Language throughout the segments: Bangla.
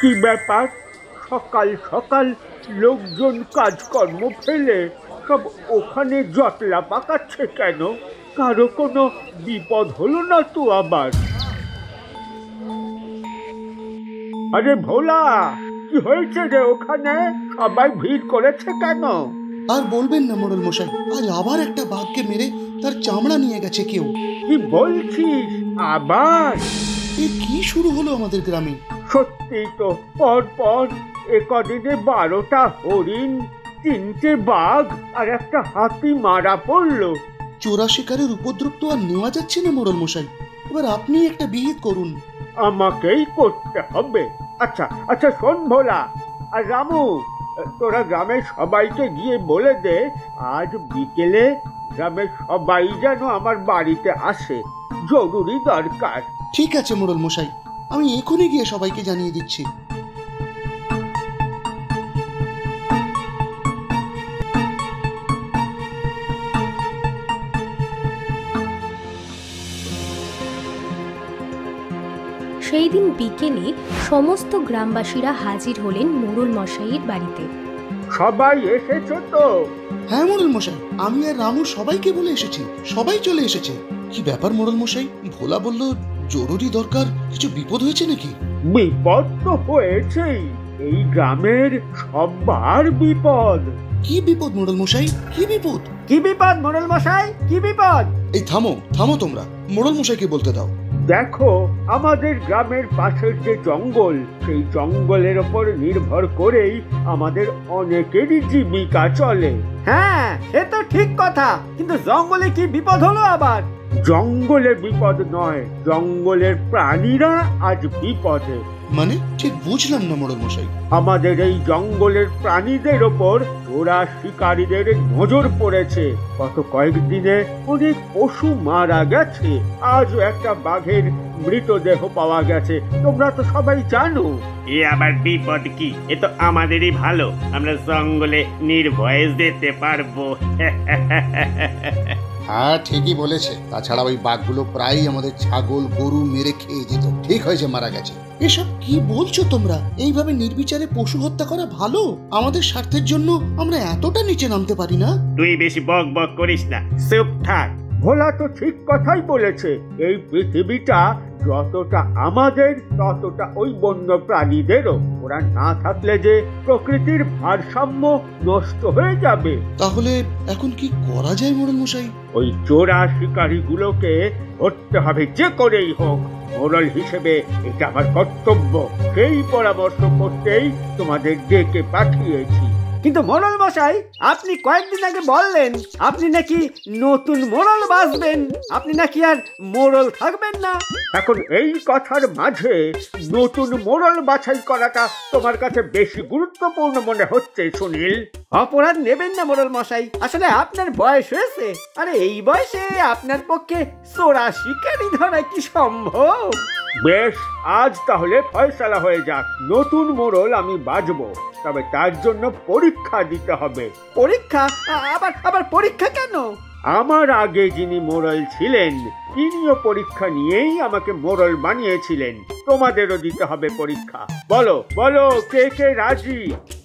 কি ব্যাপার, সকাল সকাল লোকজন কাজকর্ম ফেলে সব ওখানে জটলা পাকাচ্ছে কেন? কারো কোনো বিপদ হলো না তো আবার? আরে ভোলা, কি হয়েছে রে ওখানে? সবাই ভিড় করেছে কেন? আর বলবেন না মোড়ল মশাই, আজ আবার একটা বাঘকে মেরে তার চামড়া নিয়ে গেছে কেউ। কি বলছিস? আবার? এ কি শুরু হলো আমাদের গ্রামে? সত্যি তো, পর পর একদিনে 12টা হরিণ, 3টে বাঘ আর একটা হাতি মারা পড়লো। চোরা শিকারের উপদ্রব তো আর নেওয়া যাচ্ছে না মোড়ল মশাই, এবার আপনি একটা বিহিত করুন। আমাকেই করতে হবে? আচ্ছা আচ্ছা, শোন ভোলা আর রামু, তোরা গ্রামের সবাইকে গিয়ে বলে দে আজ বিকেলে গ্রামের সবাই যেন আমার বাড়িতে আসে, জরুরি দরকার। ঠিক আছে মোড়ল মশাই, আমি এখনই গিয়ে সবাইকে জানিয়ে দিচ্ছি। সেই দিন বিকেলে সমস্ত গ্রামবাসীরা হাজির হলেন মোড়ল মশাইয়ের বাড়িতে। সবাই এসেছো তো? হ্যাঁ মোড়ল মশাই, আমি আর রামু সবাইকে বলে এসেছি, সবাই চলে এসেছে। কি ব্যাপার মোড়ল মশাই, ভোলা বলল জরুরি দরকার, কিছু বিপদ হয়েছে নাকি? বিপদ তো হয়েছেই, এই গ্রামের সবার বিপদ। কি বিপদ মোড়ল মশাই, কি বিপদ? কি বিপদ মোড়ল মশাই, কি বিপদ? এই থামো থামো, তোমরা মোড়ল মশাইকে বলতে দাও। দেখো, আমাদের গ্রামের পাশের যে জঙ্গল, সেই জঙ্গলের ওপর নির্ভর করেই আমাদের অনেকেরই জীবিকা চলে। হ্যাঁ, এ তো ঠিক কথা, কিন্তু জঙ্গলে কি বিপদ হলো আবার? জঙ্গলে বিপদ নয়, জঙ্গলের প্রাণীরা আজ বিপদে। মানে ঠিক বুঝলাম না মোড়ল মশাই। আমাদের এই জঙ্গলের প্রাণীদের ওপর চোরা শিকারীদের নজর পড়েছে। গত কয়েকদিনে অনেক পশু মারা গেছে, আজও একটা বাঘের মৃতদেহ পাওয়া গেছে, তোমরা তো সবাই জানো। এ আবার বিপদ কি? এ তো আমাদেরই ভালো, আমরা জঙ্গলে নির্ভয়ে যেতে পারবো। হ্যাঁ ঠিকই বলেছে, তাছাড়া ওই বাঘগুলো প্রায় আমাদের ছাগল গরু মেরে খেয়ে যেত, ঠিক হয়েছে মারা গেছে। এসব কি বলছো তোমরা? এইভাবে নির্বিচারে পশু হত্যা করা ভালো? আমাদের স্বার্থের জন্য আমরা এতটা নিচে নামতে পারি না? তুই বেশি বক বক করিস না, চুপ থাক। ভোলা তো ঠিক কথাই বলেছে, এই পৃথিবীটা যতটা আমাদের ততটা ওই বন্য প্রাণীদেরও। ওরা না থাকলে যে প্রকৃতির ভারসাম্য নষ্ট হয়ে যাবে। তাহলে এখন কি করা যায় মোড়ল মশাই? ওই চোরা শিকারীগুলোকে ধরতে হবে যে করেই হোক। মোড়ল হিসেবে এটা আমার কর্তব্য, সেই পরামর্শ করতেই তোমাদের ডেকে পাঠিয়েছি। কিন্তু মোড়ল মশাই, আপনি কয়েকদিন আগে বললেন আপনি নাকি নতুন মোড়ল বাছবেন, আপনি নাকি আর মোড়ল থাকবেন না। এখন এই কথার মাঝে নতুন মোড়ল বাছাই করাটা তোমার কাছে বেশি গুরুত্বপূর্ণ মনে হচ্ছে সুনীল। অপরাধ নেবেন না মোড়ল মশাই, আসলে আপনার বয়স হয়েছে, আরে এই বয়সে আপনার পক্ষে চোরা শিকারি ধরা কি সম্ভব? বেশ, আজ তাহলে ফয়সালা হয়ে যাক, নতুন মোড়ল আমি বাছবো, তবে তার জন্য পরীক্ষা দিতে হবে। পরীক্ষা? আবার পরীক্ষা কেন? আমার আগে যিনি মোড়ল ছিলেন তিনিও পরীক্ষা নিয়েই আমাকে মোড়ল বানিয়েছিলেন, তোমাদেরও দিতে হবে পরীক্ষা। বলো বলো, কে কে রাজি?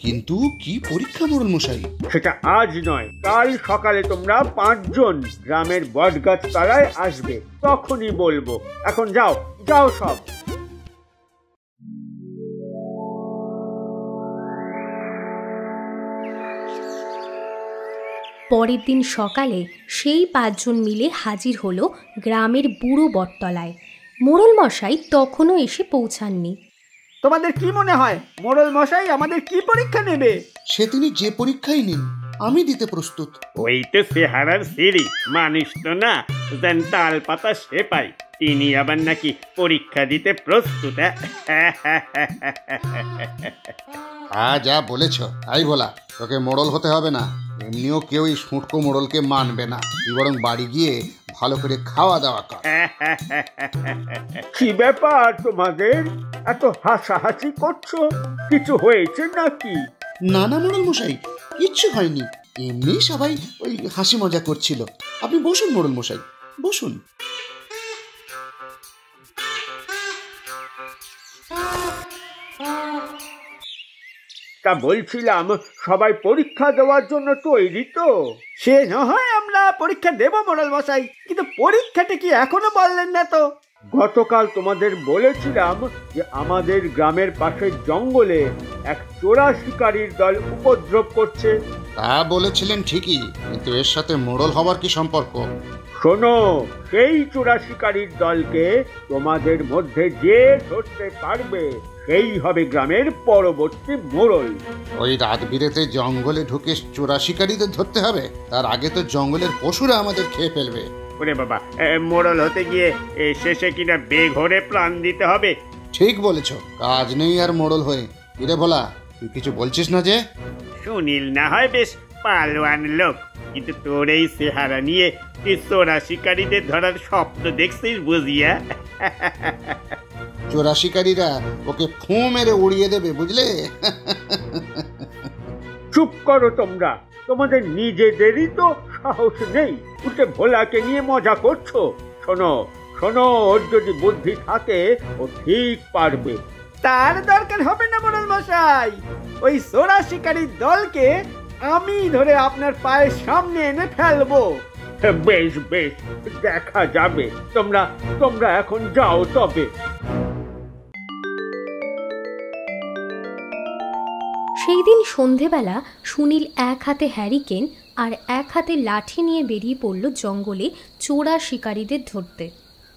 কিন্তু কি পরীক্ষা মোড়ল মশাই? সেটা আজ নয়, কাল সকালে তোমরা 5 জন গ্রামের বটগাছ তলায় আসবে, তখনই বলবো। এখন যাও যাও সব। পরের দিন সকালে সেই 5 জন মিলে হাজির হলো গ্রামের বুড়ো বটতলায়। মোড়ল মশাই তখনও এসে পৌঁছাননি। তোমাদের কি মনে হয় মোড়ল মশাই আমাদের কি পরীক্ষা নেবে? সে তিনি যে পরীক্ষাই নিন, আমি দিতে প্রস্তুত। ওই তো চেহারার সিঁড়ি, মানুষ তো না, যেন তাল পাতা সে পাই, তিনি আবার নাকি পরীক্ষা দিতে প্রস্তুত। যা বলেছ তাই বলা, তোকে মোড়ল হতে হবে না। এমনিও কেউ এই সুটকো মোড়লকে মানবে না। তুই বরং বাড়ি গিয়ে ভালো করে খাওয়া দাওয়া কর। কি ব্যাপার তোমাদের, এত হাসাহাসি করছো? কিছু হয়েছে নাকি? না না মোড়ল মশাই, কিচ্ছু হয়নি, এমনি সবাই ওই হাসি মজা করছিল। আপনি বসুন মোড়ল মশাই, বসুন। তা বলছিলাম, সবাই পরীক্ষা দেওয়ার জন্য তৈরি তো? সে না হয় আমরা পরীক্ষা দেব মোড়ল মশাই, কিন্তু পরীক্ষাটা কি এখনো বললেন না তো? গতকাল তোমাদের বলেছিলাম যে আমাদের গ্রামের পাশের জঙ্গলে এক চোরা শিকারীর দল উপদ্রব করছে। তা বলেছিলেন ঠিকই, কিন্তু এর সাথে মোড়ল হবার কি সম্পর্ক? শোনো, সেই চোরা শিকারীর দলকে তোমাদের মধ্যে যে ধরতে পারবে সেই হবে গ্রামের পরবর্তী মোড়ল। ওই রাত বিরেতে জঙ্গলে ঢুকে চোরা শিকারীদের ধরতে হবে? তার আগে তো জঙ্গলের পশুরা আমাদের খেয়ে ফেলবে। ওরে বাবা, মোড়ল হতে গিয়ে শেষে কিনা বেঘরে প্রাণ দিতে হবে? ঠিক বলেছ, কাজ নেই আর মোড়ল হয়ে। কিরে ভোলা, তুই কিছু বলছিস না যে? সুনীল না হয় বেশ পালোয়ান লোক, কিন্তু তোর এই চেহারা নিয়ে তুই চোরা শিকারীদের ধরার স্বপ্ন দেখছিস বুঝিয়া? চোরা শিকারীরা ওকে ফু মেরে উড়িয়ে দেবে, বুঝলে? চুপ করো তোমরা, তোমাদের নিজেদেরই তো সাহস নেই, উঠে ভোলাকে নিয়ে মজা করছো। শোনো শোনো, ওর যদি বুদ্ধি থাকে ও ঠিক পারবে। তার দরকার হবে না মোড়ল মশাই, ওই চোরা শিকারীর দলকে আমি ধরে আপনার পায়ের সামনে এনে ফেলবো। বেশ বেশ, দেখা যাবে। তোমরা তোমরা এখন যাও তবে। সেই দিন সন্ধেবেলা সুনীল এক হাতে হ্যারিকেন আর এক হাতে লাঠি নিয়ে বেরিয়ে পড়ল জঙ্গলে চোরা শিকারীদের ধরতে।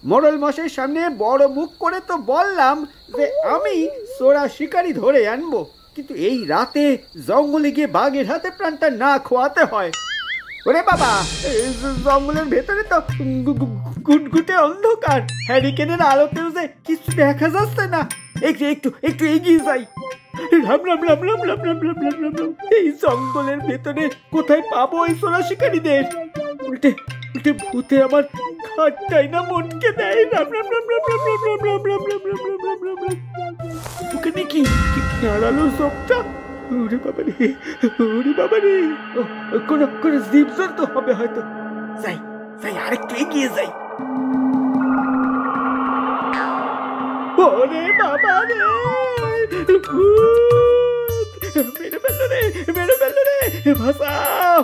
মোড়ল মশাইয়ের সামনে বড় মুখ করে তো বললাম যে আমি চোরা শিকারী ধরে আনবো, কিন্তু এই রাতে জঙ্গলে গিয়ে বাঘের হাতে প্রাণটা না খোয়াতে হয়। ওরে বাবা, জঙ্গলের ভেতরে তো গুটগুটে অন্ধকার, হ্যারিকেনের আলোতেও যে কিছু দেখা যাচ্ছে না। একটু একটু একটু এগিয়ে যাই। রাম রাম রাম রাম রাম রাম রাম রাম রাম রাম। এই জঙ্গলের ভেতরে কোথায় পাবো এই চোরা শিকারীদের? উল্টে উল্টে ভূতে আমার খাটটাই না মনকে দেয়। রাম রাম রাম রাম রাম রাম রাম রাম রাম রাম রাম রাম রাম রাম রাম। ওখানে কি নাড়ালো সবটা? ওরে বাবা রে, ওরে বাবা রে, কোনো কোনো জীবজন্তু হবে হয়তো। যাই যাই, আরেকটু এগিয়ে যাই। ওরে বাবা রে, মেরে ফেললো রে, মেরে ফেললো রে, ভাসাও।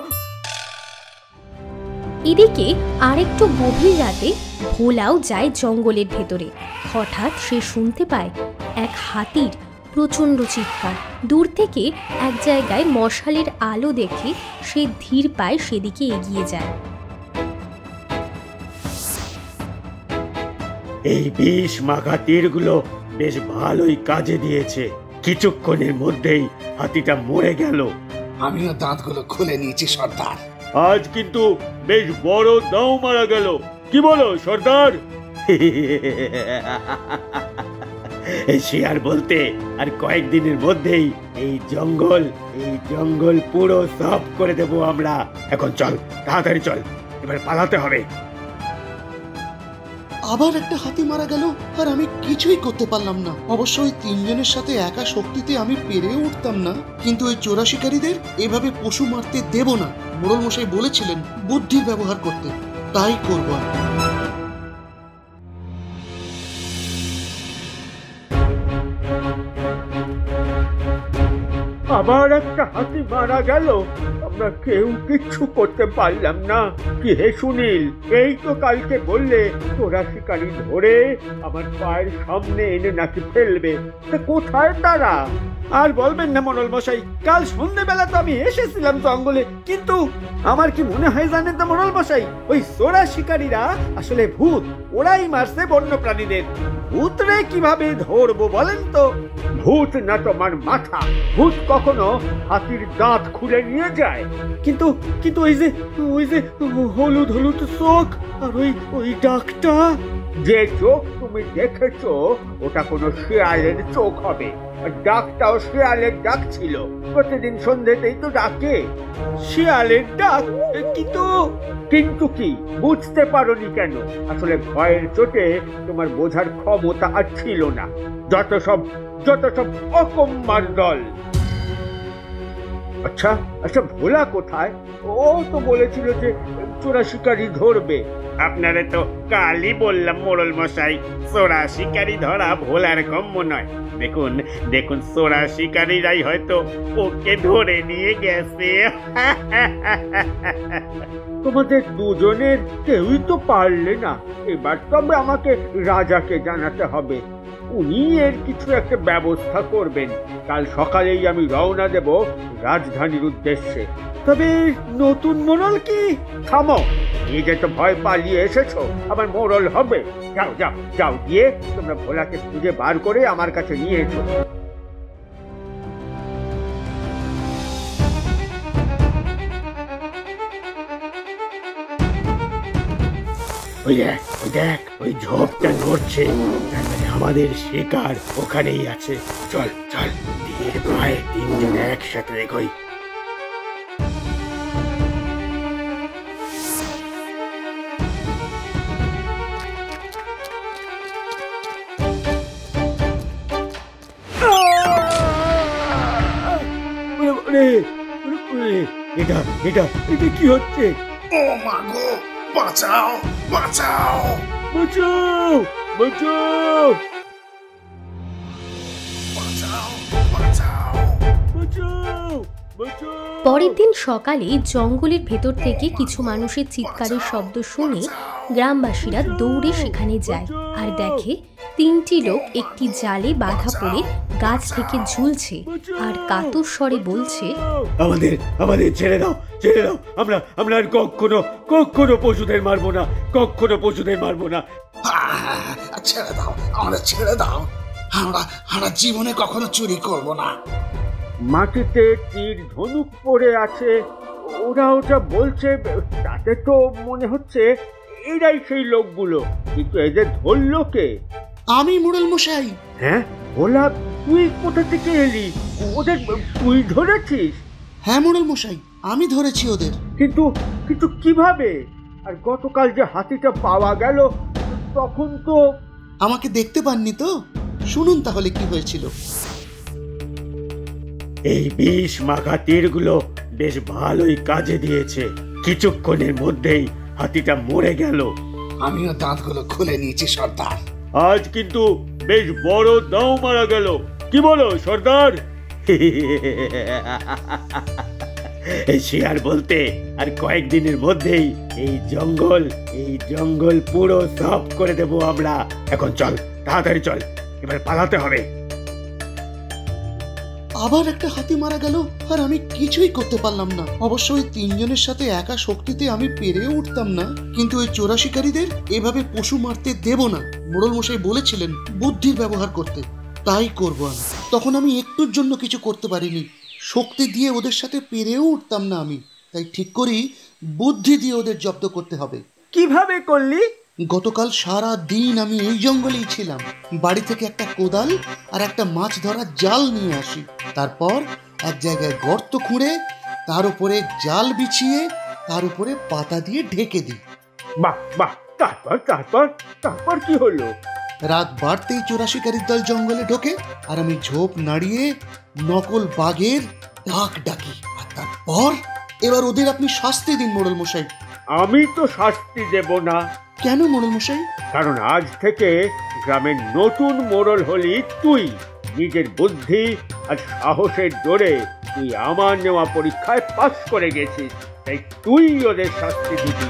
এদিকে আরেকটু গভীর রাতে ভোলাও যায় জঙ্গলের ভেতরে। হঠাৎ সে শুনতে পায় এক হাতির প্রচণ্ড চিৎকার। দূর থেকে এক জায়গায় মশালের আলো দেখে সে ধীর পায়ে সেদিকে এগিয়ে যায়। এই বিষ মাখা তীরগুলো বেশ ভালোই কাজে দিয়েছে। কিছুক্ষণের মধ্যেই হাতিটা মরে গেল। আমিও দাঁতগুলো খুলে নিয়েছি সর্দার। আজ কিন্তু বেশ বড় দাও মারা গেল, কি বলো সর্দার? সে আর বলতে, আর কয়েকদিনের মধ্যেই এই জঙ্গল পুরো সাফ করে দেব আমরা। এখন চল, তাড়াতাড়ি চল, এবার পালাতে হবে। আবার একটা হাতি মারা গেল, আর আমি কিছুই করতে পারলাম না। অবশ্যই তিনজনের সাথে একা শক্তিতে আমি পেরেও উঠতাম না, কিন্তু ওই চোরা শিকারীদের এভাবে পশু মারতে দেব না। মোড়ল মশাই বলেছিলেন বুদ্ধির ব্যবহার করতে, তাই করব। আবার একটা হাতি মারা গেল, আমরা কেউ কিচ্ছু করতে পারলাম না। কি হে সুনীল, এই তো কালকে বললে তোরা শিকারী ধরে আমার পায়ের সামনে এনে নাকি ফেলবে, তা কোথায় তারা? আর বলবেন না মোড়ল মশাই, কাল সন্ধ্যেবেলা তো আমি এসেছিলাম জঙ্গলে, কিন্তু আমার কি মনে হয় জানেন তো মোড়ল মশাই, ওই চোরা শিকারীরা আসলে ভূত। ওরাই মারছে বন্য প্রাণীদের। ভূতরে কিভাবে ধরবো বলেন তো? ভূত না তোমার মাথা, ভূত কখনো হাতির দাঁত খুলে নিয়ে যায়? কিন্তু কিন্তু ওই যে হলুদ হলুদ চোখ আর ওই ডাকটা। যে চোখ তুমি দেখেছো ওটা কোনো শিয়ালের চোখ হবে। আর ডাকটাও শিয়ালের ডাক ছিল, প্রতিদিন সন্ধ্যেতেই তো ডাকে। শিয়ালের ডাক? কিন্তু কিন্তু কি বুঝতে পারোনি কেন? আসলে ভয়ের চোটে তোমার বোঝার ক্ষমতা আর ছিল না। যত সব অকম্মার দল। আচ্ছা আচ্ছা, ভোলা কোথায়? ও তো বলেছিল যে চোরা শিকারি ধরবে। আপনারে তো কালই বললাম মোড়ল মশাই, চোরা শিকারি ধরা ভোলার গম্য নয়। দেখুন দেখুন, চোরা শিকারীরাই হয়তো ওকে ধরে নিয়ে গেছে। তোমাদের দুজনের কেউই তো পারলে না। এবার তবে আমাকে রাজাকে জানাতে হবে, উনি এর কিছু একটা ব্যবস্থা করবেন। কাল সকালেই আমি রওনা দেব রাজধানীর উদ্দেশ্যে। তবে নতুন মোড়ল কি? থামো, নিজে তো ভয় পালিয়ে এসেছো, আবার মোড়ল হবে? যাও যাও যাও, গিয়ে তোমরা ভোলাকে খুঁজে বার করে আমার কাছে নিয়ে এসো। ওই দেখ ওই ঝোপটা নড়ছে, তার মানে আমাদের শিকার ওখানেই আছে। চল চল, ধীর পায়ে তিনজন একসাথে এগোই। এটা এটা এটা কি হচ্ছে? ও মা গো, বাঁচাও বাঁচাও! বাঁচাও বাঁচাও বাঁচাও বাঁচাও! বাঁচাও বাঁচাও! পরের দিন সকালে জঙ্গলের ভেতর থেকে কিছু মানুষের চিৎকারের শব্দ শুনে গ্রামবাসীরা দৌড়ে সেখানে যায় আর দেখে তিনটি লোক একটি জালে বাঁধা পড়ে গাছ থেকে ঝুলছে আর কাতর স্বরে বলছে, আমাদের আমাদের ছেড়ে দাও, ছেড়ে দাও। আমরা আমরা আর কখনো পশুদের মারবো না, কখনো পশুদের মারবো না। ছেড়ে দাও, আমাদের ছেড়ে দাও। আমরা জীবনে কখনো চুরি করব না। মাটিতে তীর ধনুক পড়ে আছে, ওরা ওটা বলছে, তাতে তো মনে হচ্ছে এরাই সেই লোকগুলো। কিন্তু এদের ধরলো কে? আমি মোড়ল মশাই। হ্যাঁ ভোলা, তুই কোথা থেকে এলি? ওদের তুই ধরেছিস? হ্যাঁ মোড়ল মশাই, আমি ধরেছি ওদের। কিন্তু কিন্তু কিভাবে? আর গতকাল যে হাতিটা পাওয়া গেল তখন তো... আমাকে দেখতে পাননি তো? শুনুন তাহলে কি হয়েছিল। এই বিষ মাখা তীরগুলো বেশ ভালোই কাজে দিয়েছে। কিছুক্ষণের মধ্যেই হাতিটা মরে গেল। আমিও দাঁতগুলো খুলে নিয়েছি সর্দার। আজ কিন্তু বেশ বড় দাও মারা গেল। কি বলো সর্দার? এই শিয়ার বলতে আর কয়েকদিনের মধ্যেই এই জঙ্গল পুরো সাফ করে দেব আমরা। এখন চল, তাড়াতাড়ি চল, এবার পালাতে হবে। আবার একটা হাতি মারা গেল আর আমি কিছুই করতে পারলাম না। অবশ্য ওই তিনজনের সাথে একা শক্তিতে আমি পেরেও উঠতাম না, কিন্তু ওই চোরা শিকারীদের এভাবে পশু মারতে দেব না। মোড়ল মশাই বলেছিলেন বুদ্ধির ব্যবহার করতে, তাই করব আমি। তখন আমি একটুর জন্য কিছু করতে পারিনি, শক্তি দিয়ে ওদের সাথে পেরেও উঠতাম না আমি। তাই ঠিক করি বুদ্ধি দিয়ে ওদের জব্দ করতে হবে। কিভাবে করলি? গতকাল সারা দিন আমি এই জঙ্গলেই ছিলাম। বাড়ি থেকে একটা কোদাল আর একটা মাছ ধরার জাল নিয়ে আসি। তারপর এক জায়গায় গর্ত খুঁড়ে তার উপরে জাল বিছিয়ে তার উপরে পাতা দিয়ে ঢেকে দিই। বাহ বাহ, তারপর তারপর তারপর কি হলো? রাত বাড়তেই চোরা শিকারীর দল জঙ্গলে ঢোকে আর আমি ঝোপ নাড়িয়ে নকল বাঘের ডাক ডাকি। আর তারপর এবার ওদের আপনি শাস্তি দিন মোড়ল মশাই। আমি তো শাস্তি দেব না। কেন মোড়ল মশাই? কারণ আজ থেকে গ্রামের নতুন মোড়ল হলি তুই। নিজের বুদ্ধি আর সাহসের জোরে তুই আমার নেওয়া পরীক্ষায় পাস করে গেছিস, তাই তুই ওদের শাস্তি দিবি।